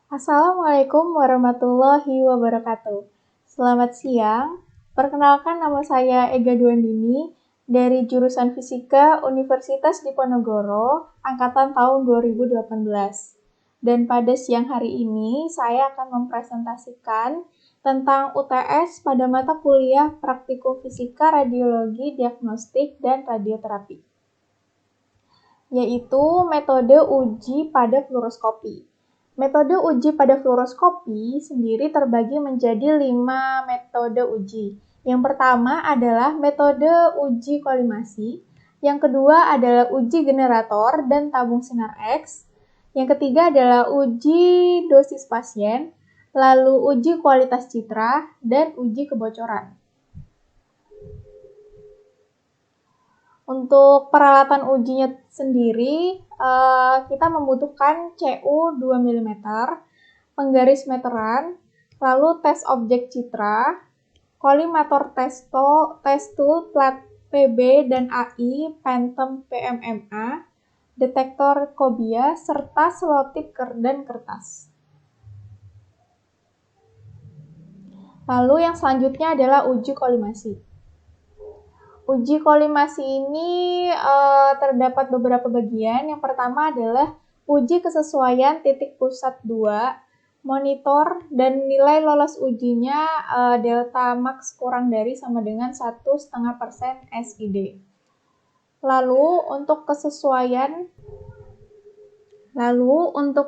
Assalamualaikum warahmatullahi wabarakatuh. Selamat siang. Perkenalkan, nama saya Ega Duandini dari jurusan Fisika Universitas Diponegoro, angkatan tahun 2018. Dan pada siang hari ini, saya akan mempresentasikan tentang UTS pada mata kuliah Praktikum Fisika Radiologi Diagnostik dan Radioterapi, yaitu metode uji pada fluoroskopi. Metode uji pada fluoroskopi sendiri terbagi menjadi 5 metode uji. Yang pertama adalah metode uji kolimasi, yang kedua adalah uji generator dan tabung sinar X, yang ketiga adalah uji dosis pasien, lalu uji kualitas citra, dan uji kebocoran. Untuk peralatan ujinya sendiri, kita membutuhkan CU 2 mm, penggaris meteran, lalu tes objek citra, kolimator tes tool plat PB dan AI, Phantom PMMA, detektor Cobia, serta selotip dan kertas. Lalu yang selanjutnya adalah uji kolimasi. Uji kolimasi ini terdapat beberapa bagian. Yang pertama adalah uji kesesuaian titik pusat 2, monitor, dan nilai lolos ujinya delta max kurang dari sama dengan 1,5% SID. Lalu untuk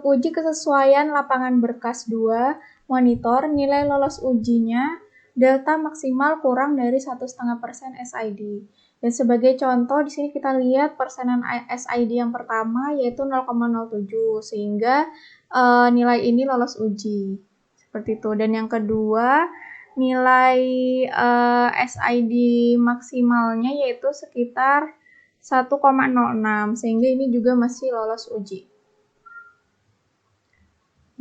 uji kesesuaian lapangan berkas 2, monitor, nilai lolos ujinya delta maksimal kurang dari 1,5% SID. Dan sebagai contoh di sini kita lihat persenan SID yang pertama yaitu 0,07 sehingga nilai ini lolos uji. Seperti itu. Dan yang kedua, nilai SID maksimalnya yaitu sekitar 1,06 sehingga ini juga masih lolos uji.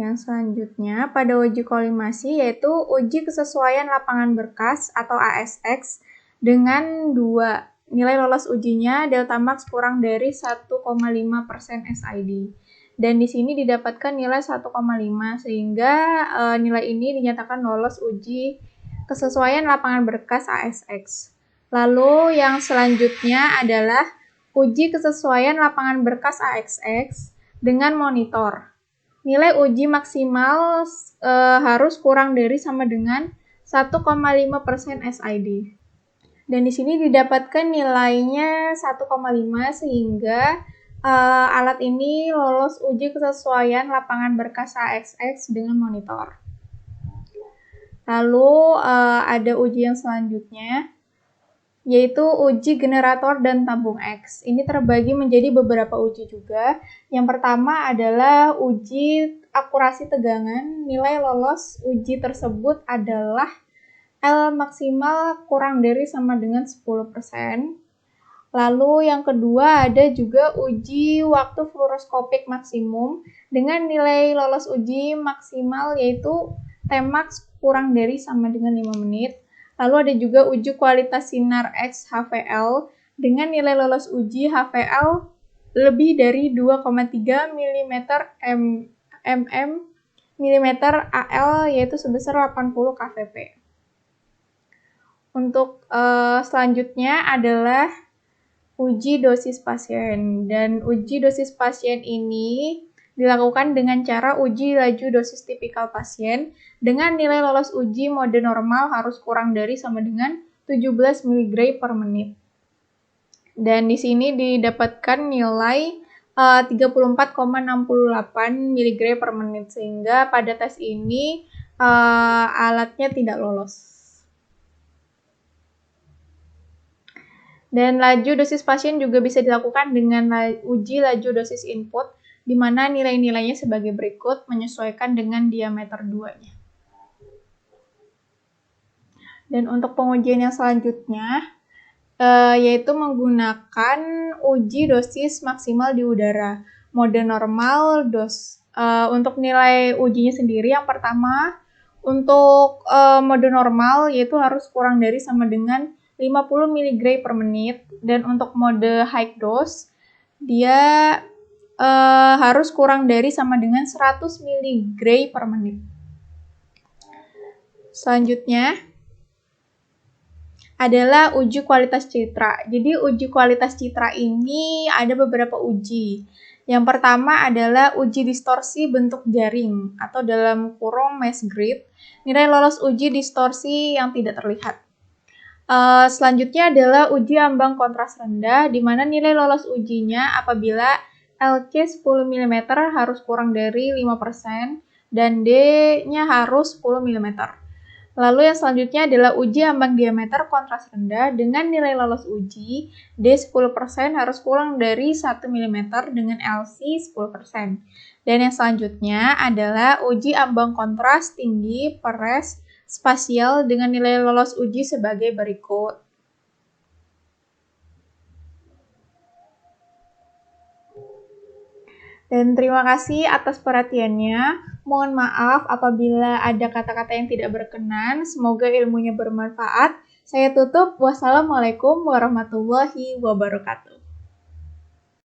Yang selanjutnya pada uji kolimasi yaitu uji kesesuaian lapangan berkas atau ASX dengan 2 nilai lolos ujinya delta max kurang dari 1,5% SID. Dan di sini didapatkan nilai 1,5 sehingga nilai ini dinyatakan lolos uji kesesuaian lapangan berkas ASX. Lalu yang selanjutnya adalah uji kesesuaian lapangan berkas ASX dengan monitor. Nilai uji maksimal harus kurang dari sama dengan 1,5% SID. Dan di sini didapatkan nilainya 1,5 sehingga alat ini lolos uji kesesuaian lapangan berkas ASX dengan monitor. Lalu ada uji yang selanjutnya, yaitu uji generator dan tabung X. Ini terbagi menjadi beberapa uji juga. Yang pertama adalah uji akurasi tegangan. Nilai lolos uji tersebut adalah L maksimal kurang dari sama dengan 10%. Lalu yang kedua ada juga uji waktu fluoroskopik maksimum dengan nilai lolos uji maksimal yaitu Tmax kurang dari sama dengan 5 menit. Lalu ada juga uji kualitas sinar X HVL dengan nilai lolos uji HVL lebih dari 2,3 mm AL yaitu sebesar 80 kVp. Untuk selanjutnya adalah uji dosis pasien. Dan uji dosis pasien ini dilakukan dengan cara uji laju dosis tipikal pasien dengan nilai lolos uji mode normal harus kurang dari sama dengan 17 mg per menit. Dan di sini didapatkan nilai 34,68 mg per menit sehingga pada tes ini alatnya tidak lolos. Dan laju dosis pasien juga bisa dilakukan dengan uji laju dosis input, di mana nilai-nilainya sebagai berikut menyesuaikan dengan diameter 2-nya. Dan untuk pengujian yang selanjutnya, yaitu menggunakan uji dosis maksimal di udara, mode normal, untuk nilai ujinya sendiri, yang pertama, untuk mode normal yaitu harus kurang dari sama dengan 50 mg per menit, dan untuk mode high dose dia harus kurang dari sama dengan 100 mg per menit. Selanjutnya adalah uji kualitas citra. Jadi uji kualitas citra ini ada beberapa uji. Yang pertama adalah uji distorsi bentuk jaring atau dalam kurung mesh grid. Nilai lolos uji distorsi yang tidak terlihat. Selanjutnya adalah uji ambang kontras rendah, di mana nilai lolos ujinya apabila LC 10 mm harus kurang dari 5% dan D-nya harus 10 mm. Lalu yang selanjutnya adalah uji ambang diameter kontras rendah dengan nilai lolos uji D 10% harus kurang dari 1 mm dengan LC 10%. Dan yang selanjutnya adalah uji ambang kontras tinggi peres spasial dengan nilai lolos uji sebagai berikut. Dan terima kasih atas perhatiannya. Mohon maaf apabila ada kata-kata yang tidak berkenan. Semoga ilmunya bermanfaat. Saya tutup. Wassalamualaikum warahmatullahi wabarakatuh.